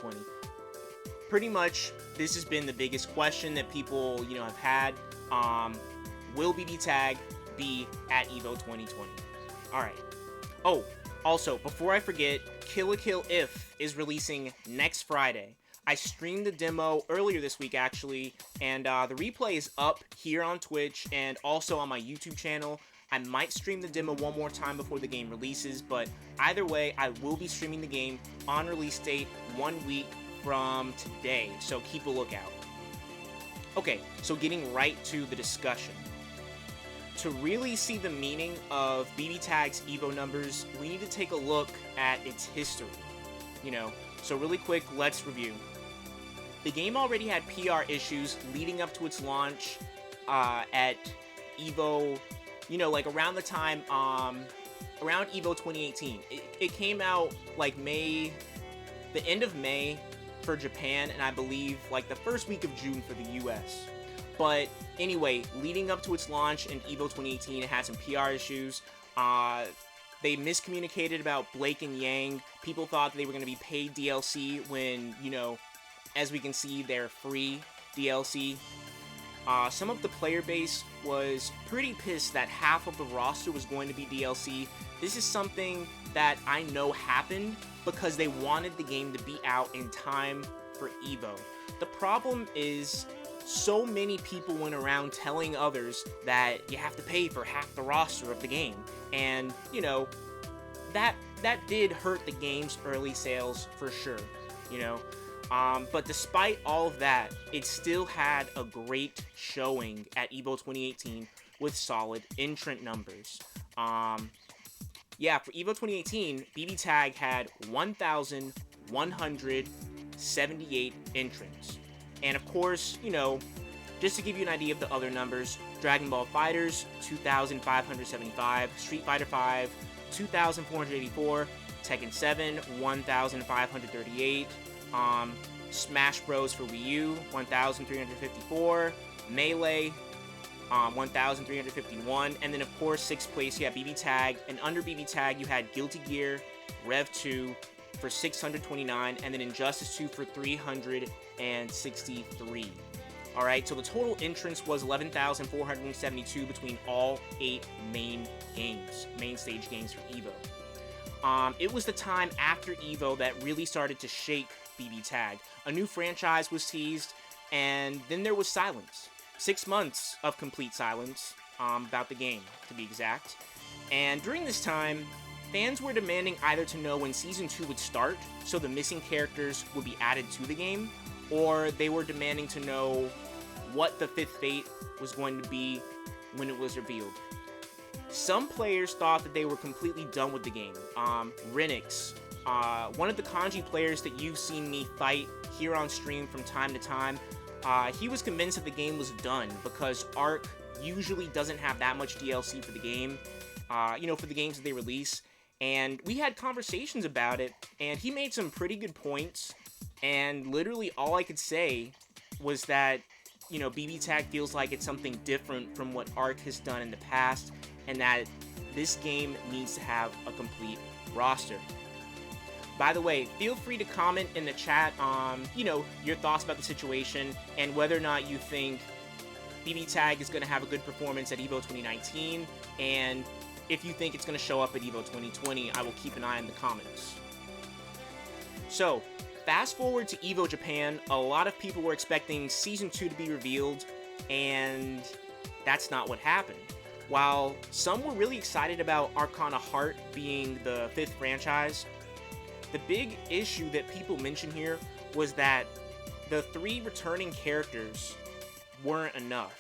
2020. Pretty much, this has been the biggest question that people, have had. Will BBTAG be at Evo 2020? All right. Oh, also, before I forget, Kill la Kill If is releasing next Friday. I streamed the demo earlier this week, actually, and the replay is up here on Twitch and also on my YouTube channel. I might stream the demo one more time before the game releases, but either way, I will be streaming the game on release date 1 week from today, so keep a lookout. Okay, so getting right to the discussion. To really see the meaning of BBTAG's Evo numbers, we need to take a look at its history. So really quick, let's review. The game already had PR issues leading up to its launch at Evo, like around the time, around Evo 2018. It came out like the end of May for Japan, and I believe like the first week of June for the US. But anyway, leading up to its launch in Evo 2018, it had some PR issues. They miscommunicated about Blake and Yang. People thought they were going to be paid DLC when, as we can see, they're free DLC. Some of the player base was pretty pissed that half of the roster was going to be DLC. This is something that I know happened because they wanted the game to be out in time for Evo. The problem is, so many people went around telling others that you have to pay for half the roster of the game. And, that did hurt the game's early sales for sure, But despite all of that, it still had a great showing at Evo 2018 with solid entrant numbers. For Evo 2018, BBTAG had 1,178 entrants. And of course, just to give you an idea of the other numbers, Dragon Ball FighterZ, 2,575, Street Fighter V, 2,484, Tekken 7, 1,538, Smash Bros. For Wii U, 1,354, Melee, 1,351, and then of course, 6th place, you have BBTAG, and under BBTAG, you had Guilty Gear, Rev 2, for 629, and then Injustice 2 for 363. Alright, so the total entrance was 11,472 between all 8 main stage games for Evo. It was the time after Evo that really started to shake BBTAG. A new franchise was teased, and then there was silence. 6 months of complete silence about the game, to be exact. And during this time, fans were demanding either to know when Season 2 would start, so the missing characters would be added to the game, or they were demanding to know what the 5th fate was going to be when it was revealed. Some players thought that they were completely done with the game. Renix, one of the kanji players that you've seen me fight here on stream from time to time, he was convinced that the game was done because Arc usually doesn't have that much DLC for the game, for the games that they release. And we had conversations about it, and he made some pretty good points, and literally all I could say was that, BBTAG feels like it's something different from what Arc has done in the past, and that this game needs to have a complete roster. By the way, feel free to comment in the chat, your thoughts about the situation, and whether or not you think BBTAG is going to have a good performance at Evo 2019, and if you think it's going to show up at Evo 2020, I will keep an eye on the comments. So, fast forward to Evo Japan, a lot of people were expecting Season 2 to be revealed, and that's not what happened. While some were really excited about Arcana Heart being the 5th franchise, the big issue that people mention here was that the 3 returning characters weren't enough.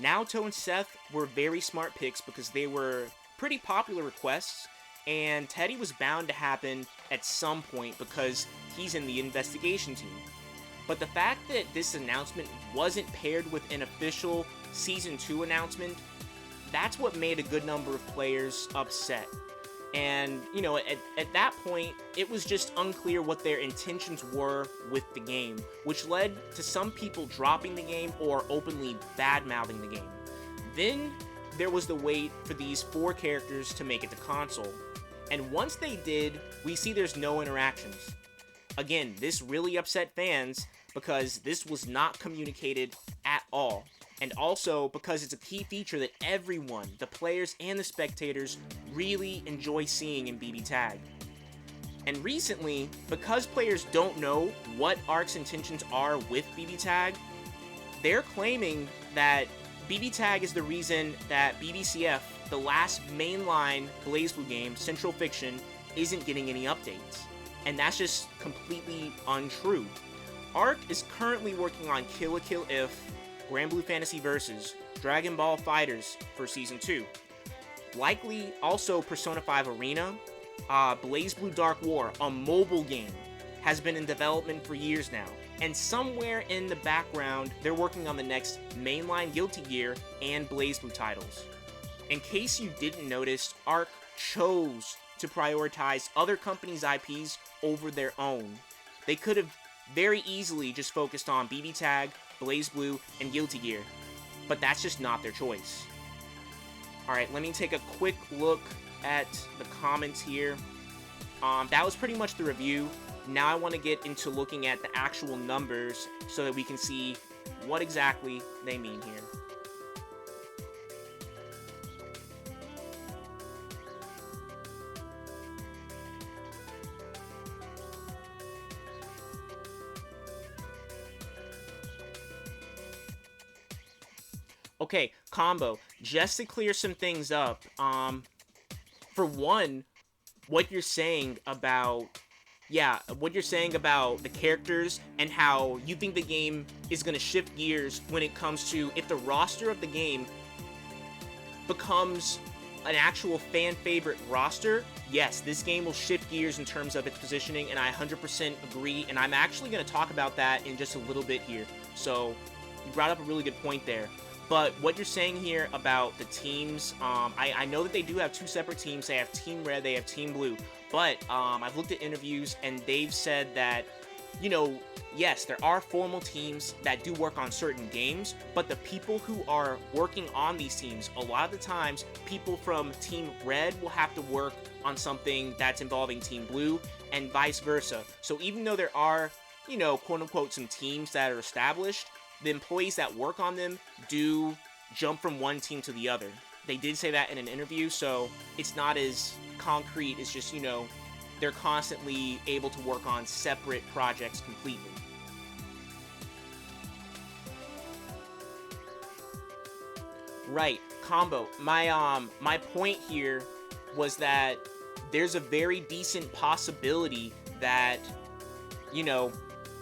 Naoto and Seth were very smart picks because they were pretty popular requests, and Teddy was bound to happen at some point because he's in the investigation team. But the fact that this announcement wasn't paired with an official Season 2 announcement, that's what made a good number of players upset. And, at that point, it was just unclear what their intentions were with the game, which led to some people dropping the game or openly bad-mouthing the game. Then, there was the wait for these 4 characters to make it to console. And once they did, we see there's no interactions. Again, this really upset fans because this was not communicated at all. And also because it's a key feature that everyone, the players and the spectators, really enjoy seeing in BBTAG. And recently, because players don't know what ARC's intentions are with BBTAG, they're claiming that BBTAG is the reason that BBCF, the last mainline BlazBlue game, Central Fiction, isn't getting any updates. And that's just completely untrue. ARC is currently working on Kill la Kill If, Granblue Fantasy Versus, Dragon Ball FighterZ for Season 2. Likely also Persona 5 Arena, BlazBlue Dark War, a mobile game, has been in development for years now. And somewhere in the background, they're working on the next mainline Guilty Gear and BlazBlue titles. In case you didn't notice, ARC chose to prioritize other companies' IPs over their own. They could have very easily just focused on BBTAG, BlazBlue, and Guilty Gear, but that's just not their choice. Alright, let me take a quick look at the comments here. That was pretty much the review. Now I want to get into looking at the actual numbers so that we can see what exactly they mean here. Okay, Combo, just to clear some things up, for one, what you're saying about the characters and how you think the game is going to shift gears when it comes to if the roster of the game becomes an actual fan favorite roster, yes, this game will shift gears in terms of its positioning, and I 100% agree, and I'm actually going to talk about that in just a little bit here. So, you brought up a really good point there. But what you're saying here about the teams, I know that they do have two separate teams. They have Team Red, they have Team Blue. But I've looked at interviews, and they've said that, you know, yes, there are formal teams that do work on certain games, but the people who are working on these teams, a lot of the times, people from Team Red will have to work on something that's involving Team Blue, and vice versa. So even though there are, you know, quote-unquote, some teams that are established, the employees that work on them do jump from one team to the other. They did say that in an interview, so it's not as concrete. It's just, you know, they're constantly able to work on separate projects completely. Right, Combo. My point here was that there's a very decent possibility that, you know,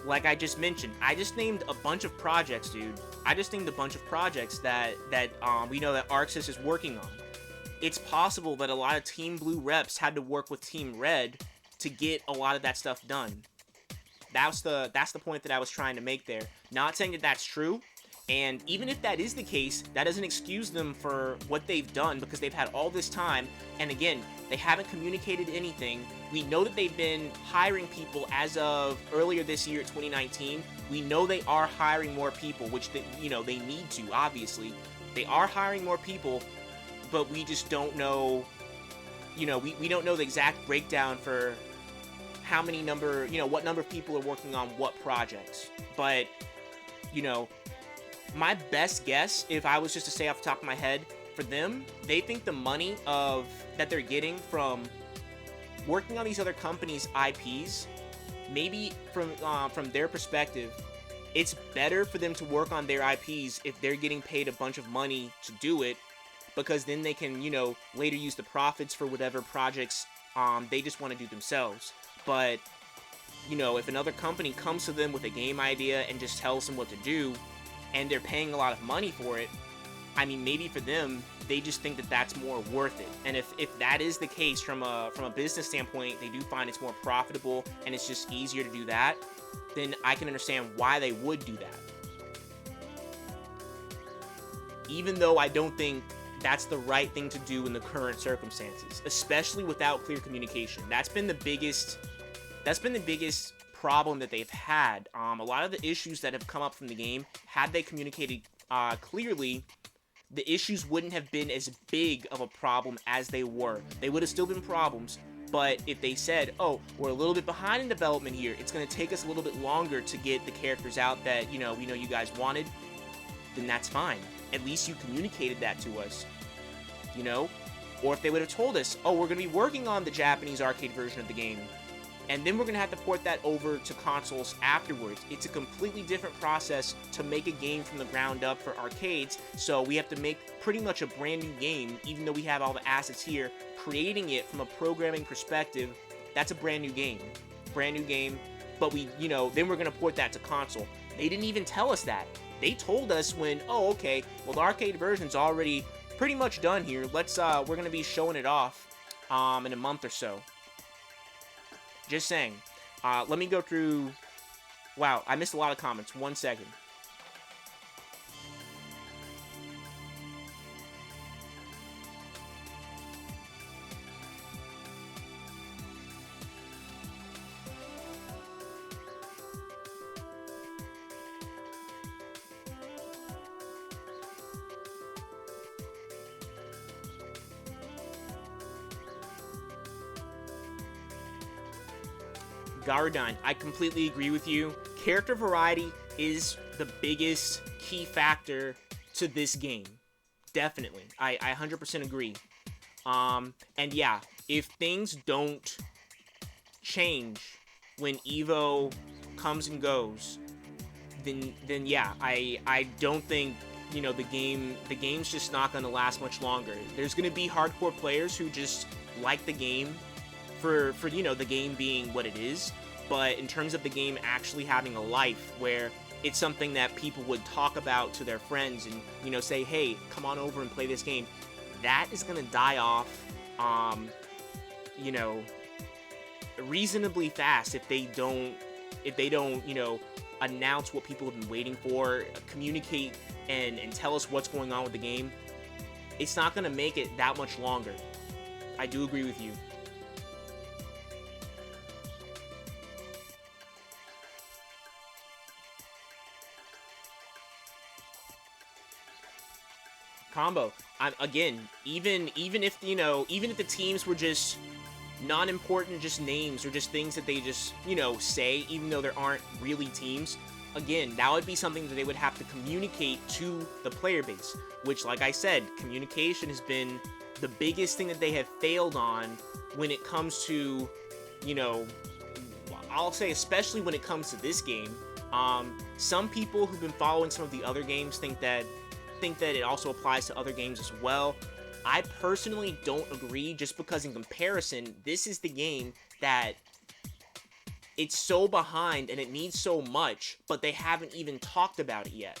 like I just mentioned, I just named a bunch of projects, dude. I just named a bunch of projects that we know that ArcSys is working on. It's possible that a lot of Team Blue reps had to work with Team Red to get a lot of that stuff done. That's the point that I was trying to make there. Not saying that that's true, and even if that is the case, that doesn't excuse them for what they've done because they've had all this time, and again, they haven't communicated anything. We know that they've been hiring people as of earlier this year, 2019. We know they are hiring more people, which they, you know, they need to, obviously. They are hiring more people, but we just don't know, you know, we don't know the exact breakdown for how many number, you know, what number of people are working on what projects. But, you know, my best guess, if I was just to say off the top of my head, for them, they think the money that they're getting from working on these other companies' IPs, maybe from their perspective, it's better for them to work on their IPs if they're getting paid a bunch of money to do it, because then they can, you know, later use the profits for whatever projects they just want to do themselves. But, you know, if another company comes to them with a game idea and just tells them what to do, and they're paying a lot of money for it, I mean, maybe for them, they just think that that's more worth it. And if that is the case from a business standpoint, they do find it's more profitable and it's just easier to do that, then I can understand why they would do that. Even though I don't think that's the right thing to do in the current circumstances, especially without clear communication. That's been the biggest problem that they've had. A lot of the issues that have come up from the game, had they communicated clearly, the issues wouldn't have been as big of a problem as they were. They would have still been problems, But if they said, oh, we're a little bit behind in development here, it's going to take us a little bit longer to get the characters out that, we know you guys wanted, then that's fine. At least you communicated that to us, Or if they would have told us, oh, we're going to be working on the Japanese arcade version of the game, and then we're going to have to port that over to consoles afterwards. It's a completely different process to make a game from the ground up for arcades, so we have to make pretty much a brand new game, even though we have all the assets here. Creating it from a programming perspective, that's a brand new game. But then we're going to port that to console. They didn't even tell us that. They told us when, oh, okay, well, the arcade version's already pretty much done here. We're going to be showing it off in a month or so. Just saying. Let me go through... Wow, I missed a lot of comments. 1 second. Garadine, I completely agree with you. Character variety is the biggest key factor to this game. Definitely. I 100% agree. And yeah, if things don't change when Evo comes and goes, then yeah, I don't think, the game's just not going to last much longer. There's going to be hardcore players who just like the game for the game being what it is, but in terms of the game actually having a life where it's something that people would talk about to their friends and say, hey, come on over and play this game, that is gonna die off reasonably fast if they don't announce what people have been waiting for, communicate and tell us what's going on with the game. It's not gonna make it that much longer. I do agree with you. Combo. Again, even if the teams were just non-important, just names or just things that they just say, even though there aren't really teams, again, that would be something that they would have to communicate to the player base. Which, like I said, communication has been the biggest thing that they have failed on when it comes to, I'll say especially when it comes to this game. Some people who've been following some of the other games think that it also applies to other games as well. I personally don't agree, just because in comparison, this is the game that it's so behind and it needs so much, but they haven't even talked about it yet,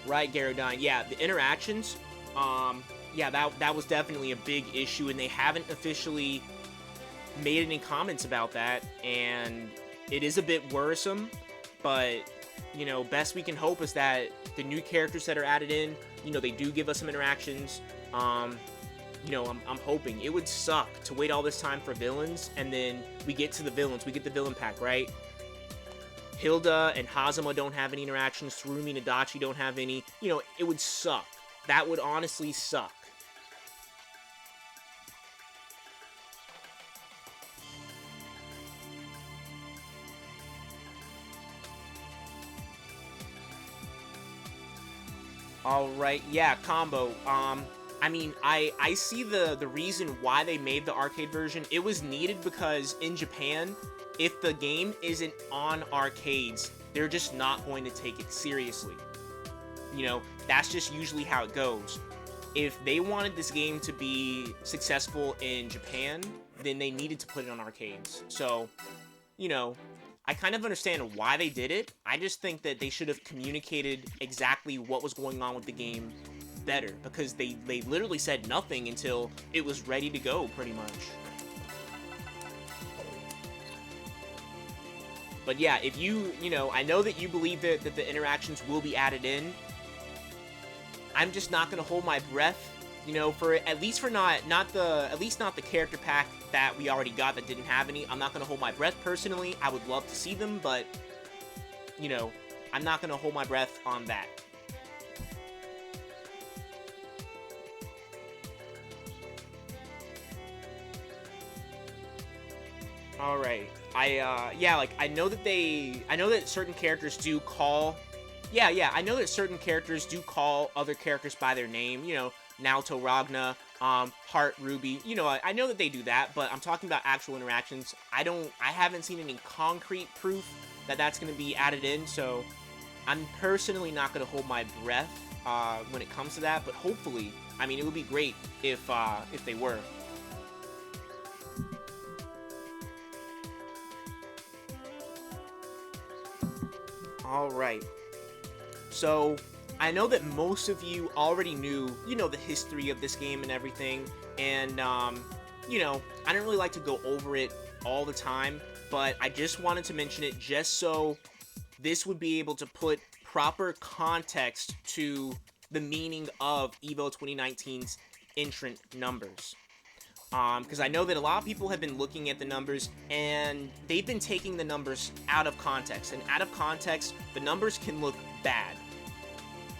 Right, Garodine. Yeah, the interactions, yeah, that was definitely a big issue, and they haven't officially made any comments about that, and it is a bit worrisome, but, best we can hope is that the new characters that are added in, they do give us some interactions. I'm hoping. It would suck to wait all this time for villains, and then we get to the villains, we get the villain pack, right? Hilda and Hazama don't have any interactions, Tsurumi and Adachi don't have any. It would suck. That would honestly suck. Alright, yeah, Combo. I see the reason why they made the arcade version. It was needed because in Japan, if the game isn't on arcades, they're just not going to take it seriously. That's just usually how it goes. If they wanted this game to be successful in Japan, then they needed to put it on arcades. So, I kind of understand why they did it. I just think that they should have communicated exactly what was going on with the game better, because they literally said nothing until it was ready to go, pretty much. But yeah, if I know that you believe that the interactions will be added in. I'm just not going to hold my breath You know, for at least not the character pack that we already got that didn't have any. I'm not gonna hold my breath personally. I would love to see them, but you know, I'm not gonna hold my breath on that. All right. Yeah, like I know that certain characters do call. Yeah, I know that certain characters do call other characters by their name. You know, Naoto Ragna, Heart Ruby. You know, I know that they do that, but I'm talking about actual interactions. I haven't seen any concrete proof that that's going to be added in, so I'm personally not going to hold my breath when it comes to that. But hopefully, I mean, it would be great if they were. All right. So, I know that most of you already knew, you know, the history of this game and everything, and, you know, I don't really like to go over it all the time, but I just wanted to mention it just so this would be able to put proper context to the meaning of EVO 2019's entrant numbers. Because I know that a lot of people have been looking at the numbers and they've been taking the numbers out of context. And out of context, the numbers can look bad.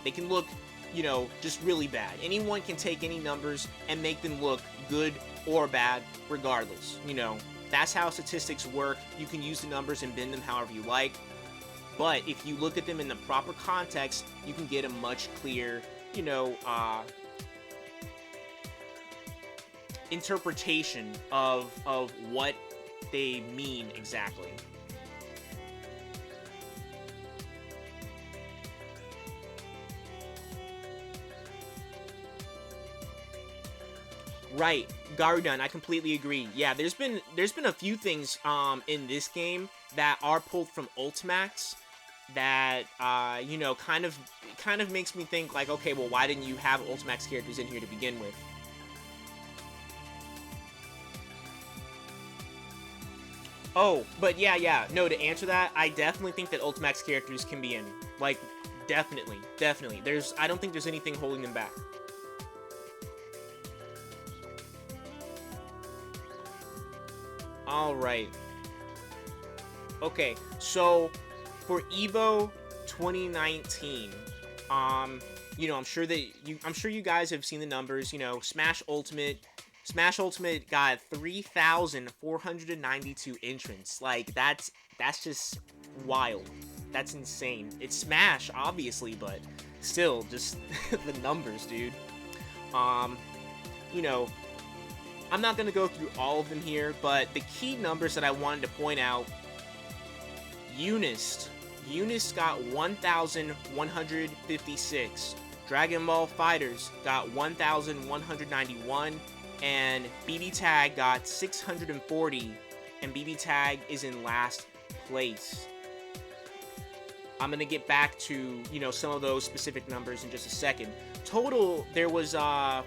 They can look, you know, just really bad. Anyone can take any numbers and make them look good or bad regardless. You know, that's how statistics work. You can use the numbers and bend them however you like. But if you look at them in the proper context, you can get a much clearer, you know, interpretation of what they mean exactly. Right, Garudan, I completely agree. Yeah, there's been a few things in this game that are pulled from Ultimax that you know, kind of makes me think like, okay, well, why didn't you have Ultimax characters in here to begin with? Oh, but yeah, no, to answer that, I definitely think that Ultimax characters can be in. Like, definitely. I don't think there's anything holding them back. Alright. Okay, so, for EVO 2019, you know, I'm sure you guys have seen the numbers, you know, Smash Ultimate got 3,492 entrants. Like, that's just wild. That's insane. It's Smash, obviously, but still, just the numbers, dude. You know, I'm not gonna go through all of them here, but the key numbers that I wanted to point out: Eunice got 1,156. Dragon Ball Fighters got 1,191. And BBTAG got 640, and BBTAG is in last place. I'm gonna get back to, you know, some of those specific numbers in just a second. Total, there was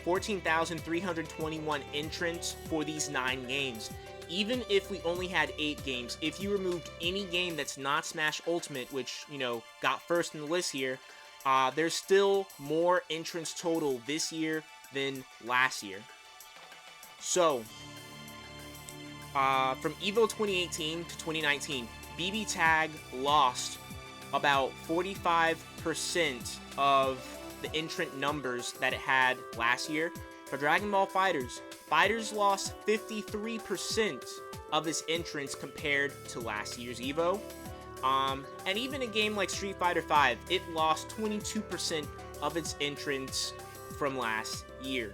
14,321 entrants for these 9 games. Even if we only had 8 games, if you removed any game that's not Smash Ultimate, which, you know, got first in the list here, there's still more entrants total this year than last year. So, from EVO 2018 to 2019, BBTAG lost about 45% of the entrant numbers that it had last year. For Dragon Ball Fighters lost 53% of its entrants compared to last year's EVO. And even a game like Street Fighter V, it lost 22% of its entrants from last year.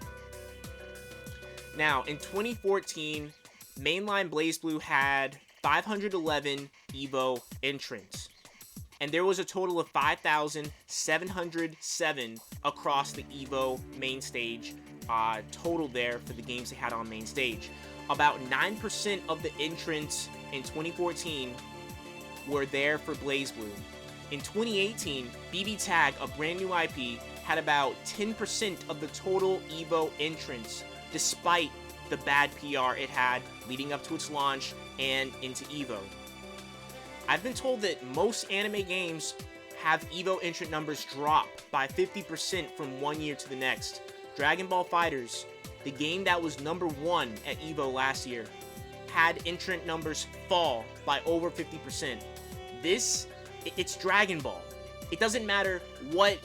Now, in 2014, mainline BlazBlue had 511 EVO entrants, and there was a total of 5,707 across the EVO main stage total there for the games they had on main stage. About 9% of the entrants in 2014 were there for BlazBlue. In 2018, BBTAG, a brand new IP, had about 10% of the total EVO entrants, despite the bad PR it had leading up to its launch and into EVO. I've been told that most anime games have EVO entrant numbers drop by 50% from one year to the next. Dragon Ball FighterZ, the game that was #1 at EVO last year, had entrant numbers fall by over 50%. It's Dragon Ball. It doesn't matter what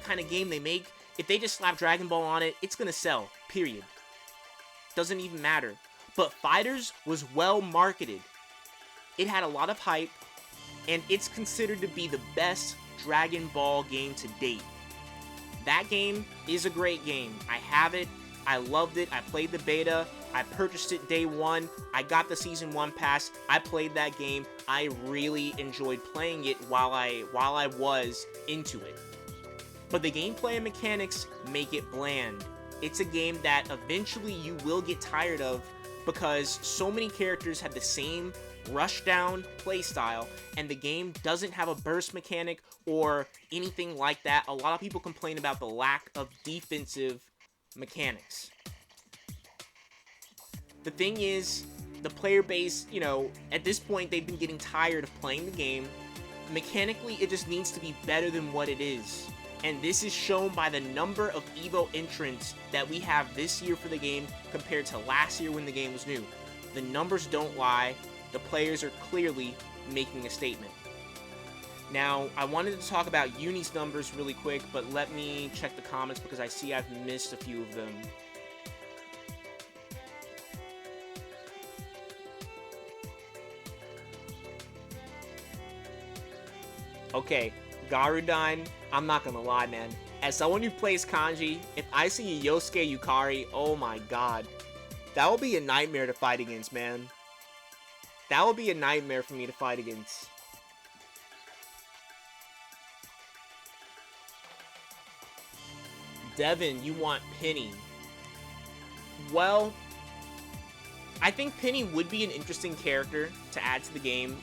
kind of game they make. If they just slap Dragon Ball on it, it's gonna sell, period. Doesn't even matter. But FighterZ was well marketed. It had a lot of hype, and it's considered to be the best Dragon Ball game to date. That game is a great game. I have it. I loved it. I played the beta. I purchased it day one. I got the Season 1 pass. I played that game. I really enjoyed playing it while I was into it. But the gameplay and mechanics make it bland. It's a game that eventually you will get tired of because so many characters have the same rushdown playstyle, and the game doesn't have a burst mechanic or anything like that. A lot of people complain about the lack of defensive mechanics. The thing is, the player base, at this point, they've been getting tired of playing the game. Mechanically, it just needs to be better than what it is. And this is shown by the number of EVO entrants that we have this year for the game compared to last year when the game was new. The numbers don't lie. The players are clearly making a statement. Now, I wanted to talk about Uni's numbers really quick, but let me check the comments because I see I've missed a few of them. Okay, Garudine, I'm not gonna lie, man. As someone who plays kanji, if I see a Yosuke Yukari, oh my god. That will be a nightmare to fight against, man. That would be a nightmare for me to fight against. Devin, you want Penny. Well, I think Penny would be an interesting character to add to the game.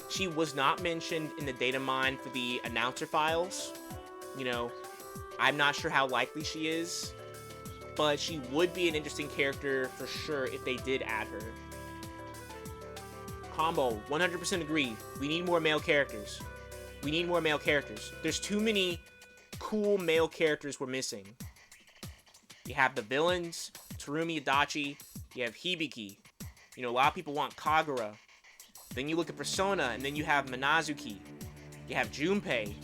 She was not mentioned in the data mine for the announcer files. I'm not sure how likely she is, but she would be an interesting character for sure if they did add her. Combo, 100% agree. We need more male characters. We need more male characters. There's too many cool male characters we're missing. You have the villains, Terumi Adachi. You have Hibiki. A lot of people want Kagura. Then you look at Persona, and then you have Minazuki. You have Junpei.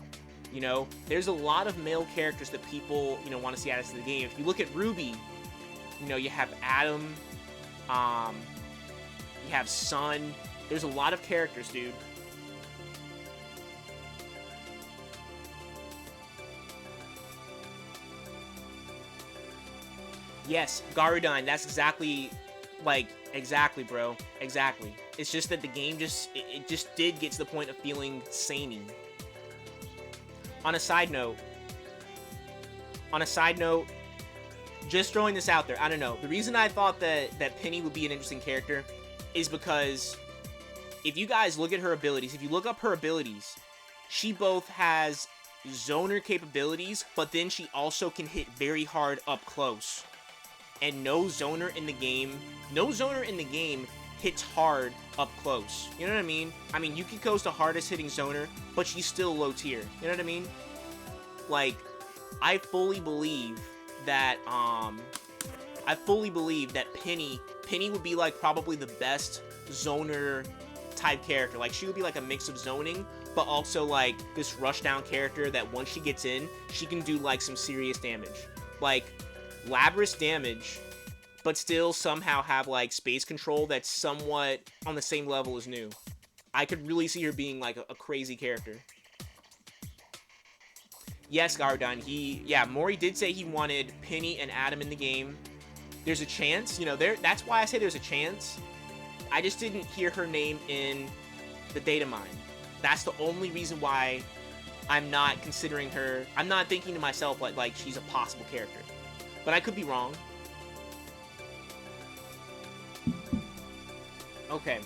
There's a lot of male characters that people, want to see added to the game. If you look at Ruby, you have Adam. You have Sun. There's a lot of characters, dude. Yes, Garudine, that's exactly, bro. Exactly. It's just that the game it just did get to the point of feeling samey. On a side note, just throwing this out there, I don't know. The reason I thought that Penny would be an interesting character is because if you guys look at her abilities, if you look up her abilities, she both has zoner capabilities, but then she also can hit very hard up close. And no zoner in the game hits hard up close. You know what I mean? Yukiko's the hardest hitting zoner, but she's still low tier. You know what I mean? I fully believe that Penny would be probably the best zoner type character. She would be a mix of zoning, but also this rushdown character that once she gets in, she can do some serious damage. Labrys damage, but still somehow have space control that's somewhat on the same level as New. I could really see her being a crazy character. Yes, Garudine, Mori did say he wanted Penny and Adam in the game. There's a chance, that's why I say there's a chance. I just didn't hear her name in the data mine. That's the only reason why I'm not considering her. I'm not thinking to myself like she's a possible character. But I could be wrong. Okay.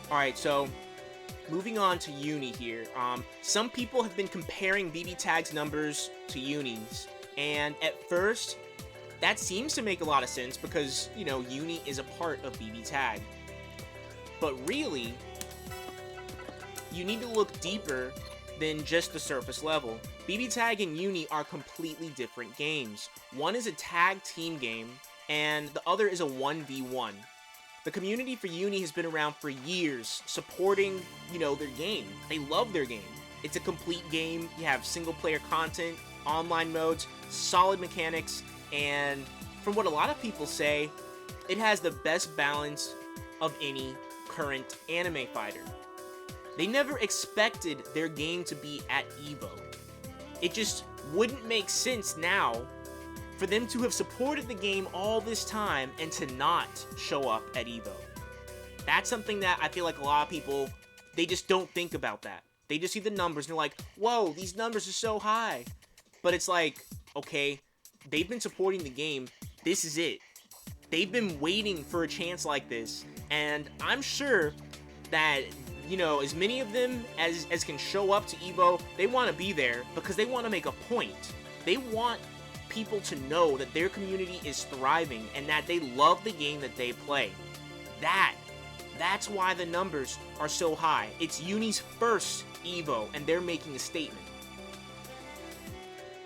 Alright, so moving on to Uni here. Some people have been comparing BBTAG's numbers to Uni's. And at first, that seems to make a lot of sense because, Uni is a part of BBTAG. But really, you need to look deeper than just the surface level. BBTAG and Uni are completely different games. One is a tag team game, and the other is a 1v1. The community for Uni has been around for years, supporting, their game. They love their game. It's a complete game. You have single-player content, online modes, solid mechanics, and from what a lot of people say, it has the best balance of any current anime fighter. They never expected their game to be at Evo. It just wouldn't make sense now for them to have supported the game all this time and to not show up at Evo. That's something that I feel like a lot of people, they just don't think about that. They just see the numbers and they're like, whoa, these numbers are so high. But it's like, okay, they've been supporting the game. This is it. They've been waiting for a chance like this. And I'm sure that, as many of them as can show up to Evo, they want to be there because they want to make a point. They want people to know that their community is thriving and that they love the game that they play. That's why the numbers are so high. It's Uni's first Evo, and they're making a statement.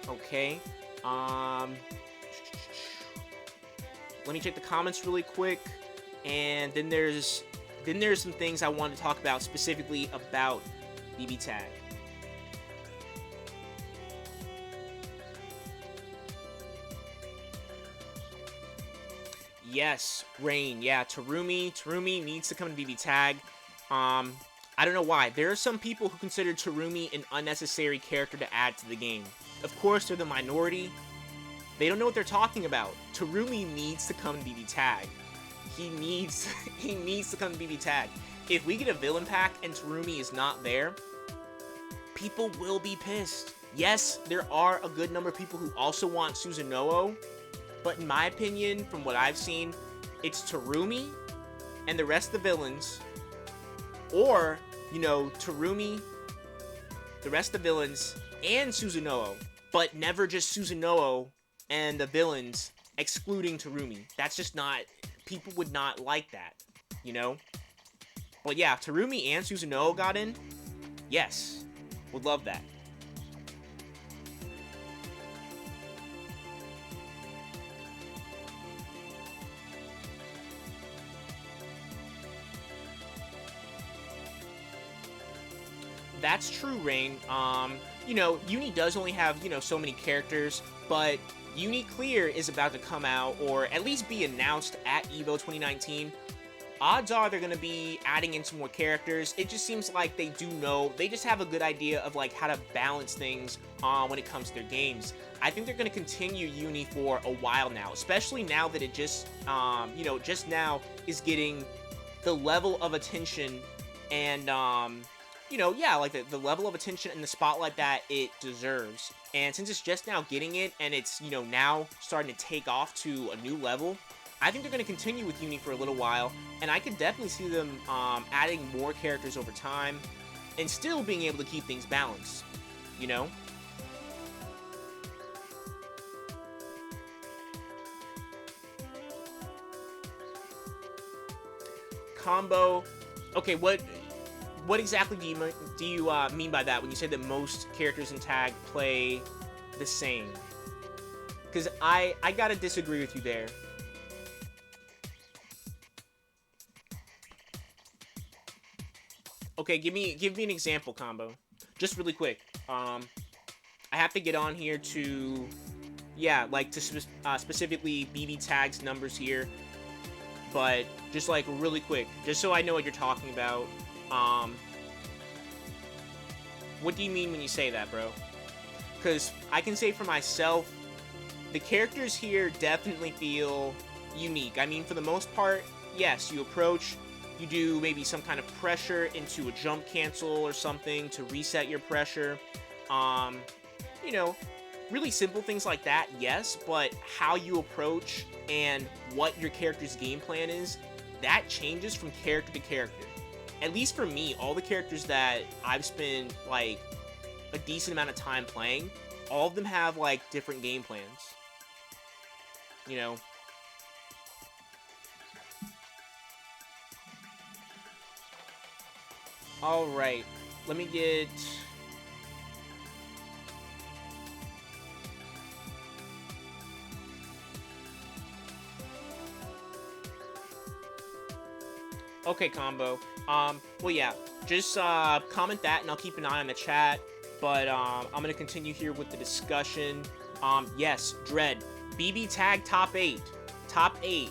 Okay. Let me check the comments really quick, and then there's some things I want to talk about specifically about BBTAG. Yes, Rain. Yeah, Terumi needs to come to BBTAG. I don't know why. There are some people who consider Terumi an unnecessary character to add to the game. Of course, they're the minority. They don't know what they're talking about. Terumi needs to come to BBTAG. He needs to come to BBTAG. If we get a villain pack and Terumi is not there, people will be pissed. Yes, there are a good number of people who also want Susanoo, but in my opinion, from what I've seen, it's Terumi and the rest of the villains, or, Terumi, the rest of the villains, and Susanoo, but never just Susanoo and the villains, excluding Terumi. That's just not, people would not like that, But yeah, Terumi and Susanoo got in, yes, would love that. That's true, Rain. Uni does only have, so many characters, but Uni Clear is about to come out, or at least be announced at EVO 2019. Odds are they're going to be adding in some more characters. It just seems like they just have a good idea of, how to balance things when it comes to their games. I think they're going to continue Uni for a while now, especially now that it just now is getting the level of attention and, the level of attention and the spotlight that it deserves. And since it's just now getting it, and it's, now starting to take off to a new level, I think they're going to continue with Uni for a little while, and I could definitely see them adding more characters over time, and still being able to keep things balanced, Combo. Okay, what exactly do you mean by that when you say that most characters in tag play the same? Because I gotta disagree with you there. Okay, give me an example, Combo. Just really quick. I have to get on here to, specifically BBTAG's numbers here. But just really quick, just so I know what you're talking about. What do you mean when you say that, bro? Because I can say for myself, the characters here definitely feel unique. I mean, for the most part, yes, you approach, you do maybe some kind of pressure into a jump cancel or something to reset your pressure. Really simple things like that, yes, but how you approach and what your character's game plan is, that changes from character to character. At least for me, all the characters that I've spent, a decent amount of time playing, all of them have, different game plans. Alright, let me get... Okay, combo. Well, yeah, just comment that, and I'll keep an eye on the chat. But I'm gonna continue here with the discussion. Yes, Dread, BB Tag top 8. Top 8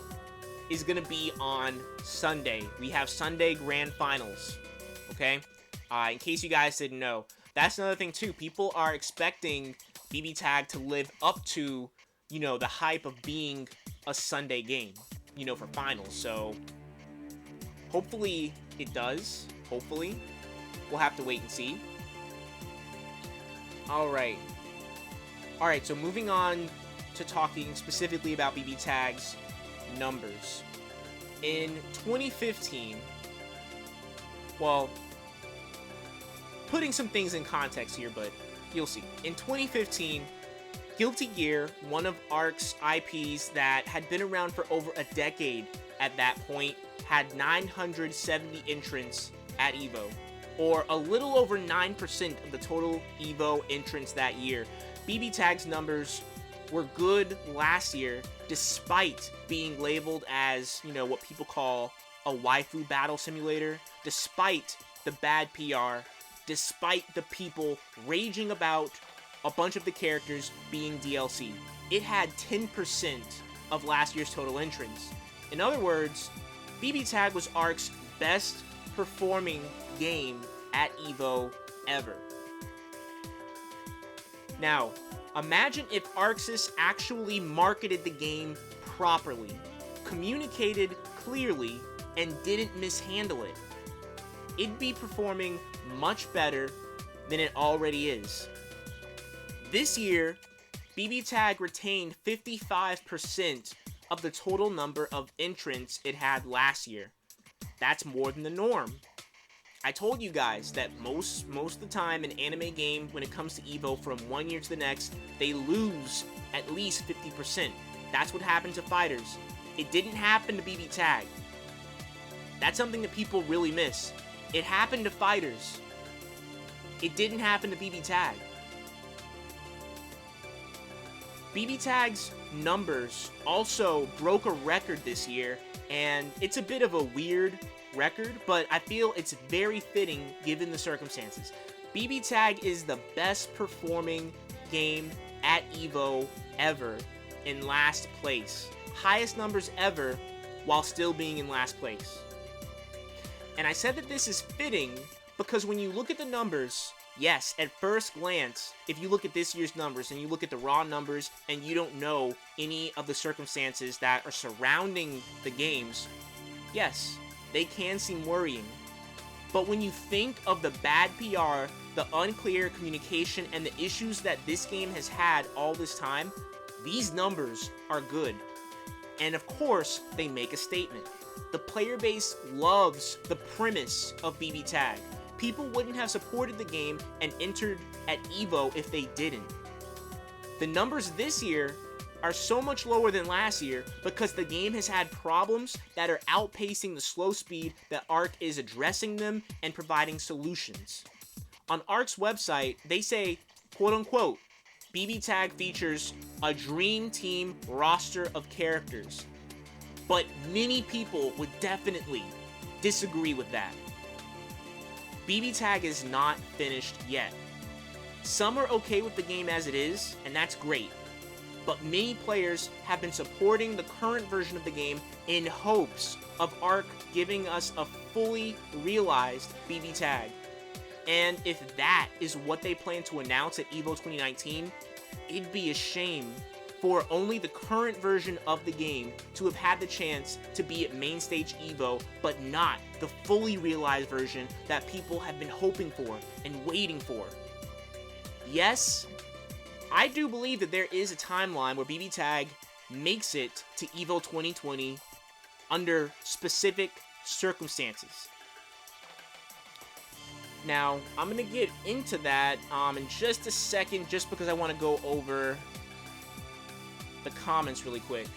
is gonna be on Sunday. We have Sunday Grand Finals. Okay, in case you guys didn't know, that's another thing too. People are expecting BB Tag to live up to, the hype of being a Sunday game, for finals. So hopefully it does. Hopefully. We'll have to wait and see. Alright. Alright, so moving on to talking specifically about BB Tag's numbers. In 2015, well, putting some things in context here, but you'll see. In 2015, Guilty Gear, one of ARC's IPs that had been around for over a decade at that point, had 970 entrants at EVO, or a little over 9% of the total EVO entrants that year. BB Tag's numbers were good last year, despite being labeled as, what people call a waifu battle simulator, despite the bad PR, despite the people raging about a bunch of the characters being DLC. It had 10% of last year's total entrants. In other words, BB Tag was ARC's best performing game at EVO ever. Now, imagine if ArcSys actually marketed the game properly, communicated clearly, and didn't mishandle it. It'd be performing much better than it already is. This year, BB Tag retained 55% of the total number of entrants it had last year. That's more than the norm. I told you guys that most of the time in anime game, when it comes to EVO from one year to the next, they lose at least 50%. That's what happened to fighters. It didn't happen to BB Tag. That's something that people really miss. It happened to fighters. It didn't happen to BB Tag. BB Tag's numbers also broke a record this year, and it's a bit of a weird record, but I feel it's very fitting given the circumstances. BB Tag is the best performing game at EVO ever in last place. Highest numbers ever while still being in last place. And I said that this is fitting because when you look at the numbers, yes, at first glance, if you look at this year's numbers and you look at the raw numbers and you don't know any of the circumstances that are surrounding the games, yes, they can seem worrying. But when you think of the bad PR, the unclear communication, and the issues that this game has had all this time, these numbers are good. And of course, they make a statement. The player base loves the premise of BB Tag. People wouldn't have supported the game and entered at EVO if they didn't. The numbers this year are so much lower than last year because the game has had problems that are outpacing the slow speed that ARC is addressing them and providing solutions. On ARC's website, they say, quote unquote, BB Tag features a dream team roster of characters. But many people would definitely disagree with that. BB Tag is not finished yet. Some are okay with the game as it is, and that's great. But many players have been supporting the current version of the game in hopes of ARC giving us a fully realized BB Tag. And if that is what they plan to announce at EVO 2019, it'd be a shame for only the current version of the game to have had the chance to be at main stage EVO, but not the fully realized version that people have been hoping for and waiting for. Yes, I do believe that there is a timeline where BB Tag makes it to EVO 2020 under specific circumstances. Now, I'm going to get into that in just a second, just because I want to go over the comments really quick.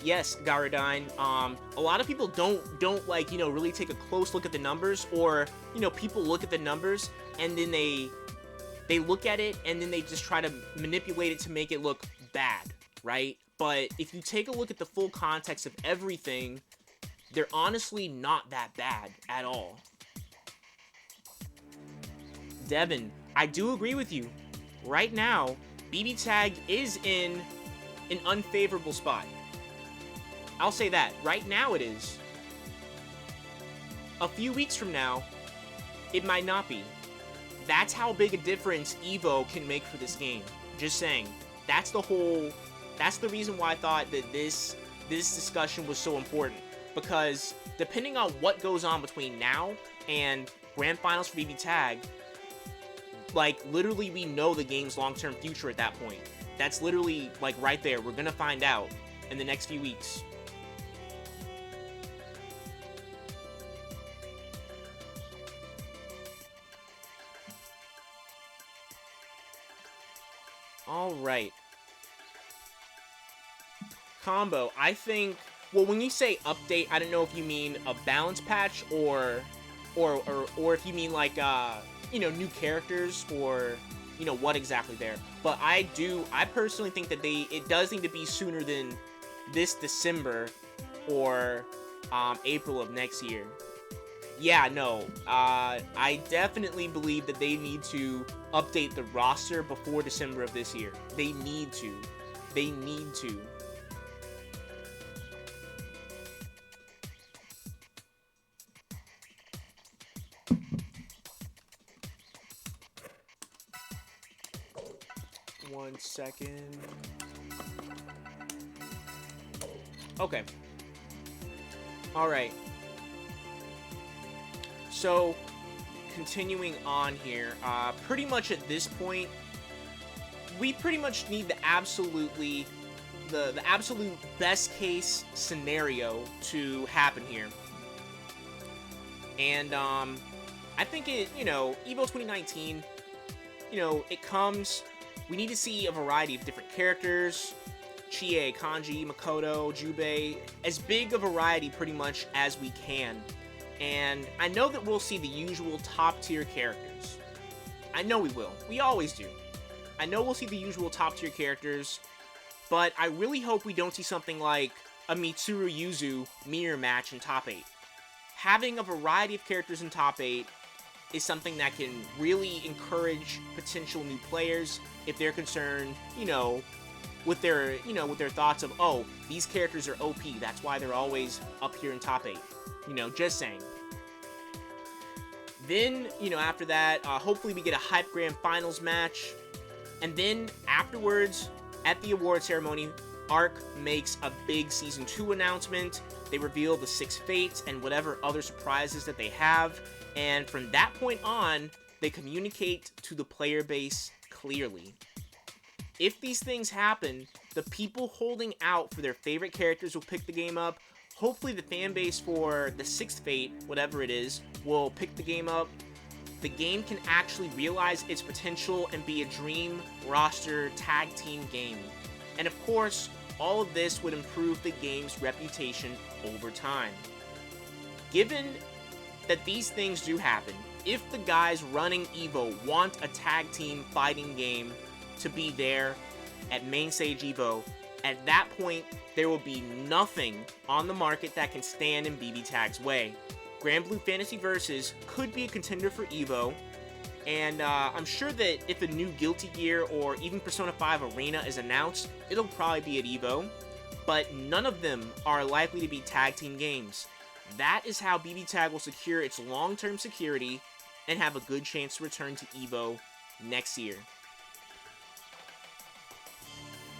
Yes, Garadine, a lot of people don't like, really take a close look at the numbers, or, people look at the numbers and then they they look at it and then they just try to manipulate it to make it look bad, right? But if you take a look at the full context of everything, they're honestly not that bad at all. Devin, I do agree with you. Right now, BBTAG is in an unfavorable spot. I'll say that. Right now it is. A few weeks from now, it might not be. That's how big a difference Evo can make for this game. Just saying. That's the reason why I thought that this discussion was so important. Because depending on what goes on between now and Grand Finals for BBTAG, like, literally we know the game's long-term future at that point. That's literally, like, right there. We're gonna find out in the next few weeks. Alright. Combo, I think... Well, when you say update, I don't know if you mean a balance patch or if you mean, like, you know, new characters or, you know, what exactly there. But I personally think that it does need to be sooner than this December or April of next year. Yeah, no, I definitely believe that they need to update the roster before December of this year. They need to. They need to. One second. Okay. Alright. So, continuing on here, pretty much at this point, we pretty much need the absolute best case scenario to happen here. And, I think EVO 2019, it comes... We need to see a variety of different characters, Chie, Kanji, Makoto, Jubei, as big a variety pretty much as we can. And I know that we'll see the usual top tier characters. I know we will. We always do. I know we'll see the usual top tier characters, but I really hope we don't see something like a Mitsuru Yuzu mirror match in top 8. Having a variety of characters in top 8 is something that can really encourage potential new players if they're concerned, with their thoughts of, oh, these characters are OP, that's why they're always up here in top 8. Just saying. Then, after that, hopefully we get a Hype Grand Finals match. And then, afterwards, at the award ceremony, ARC makes a big Season 2 announcement. They reveal the 6 fates and whatever other surprises that they have. And from that point on, they communicate to the player base clearly. If these things happen, the people holding out for their favorite characters will pick the game up. Hopefully the fan base for the 6th fate, whatever it is, will pick the game up. The game can actually realize its potential and be a dream roster tag team game. And of course, all of this would improve the game's reputation over time. Given that these things do happen, if the guys running EVO want a tag team fighting game to be there at Main Stage EVO, at that point, there will be nothing on the market that can stand in BBTAG's way. Grand Blue Fantasy Versus could be a contender for EVO, and I'm sure that if a new Guilty Gear or even Persona 5 Arena is announced, it'll probably be at EVO, but none of them are likely to be tag team games. That is how BBTAG will secure its long-term security and have a good chance to return to EVO next year.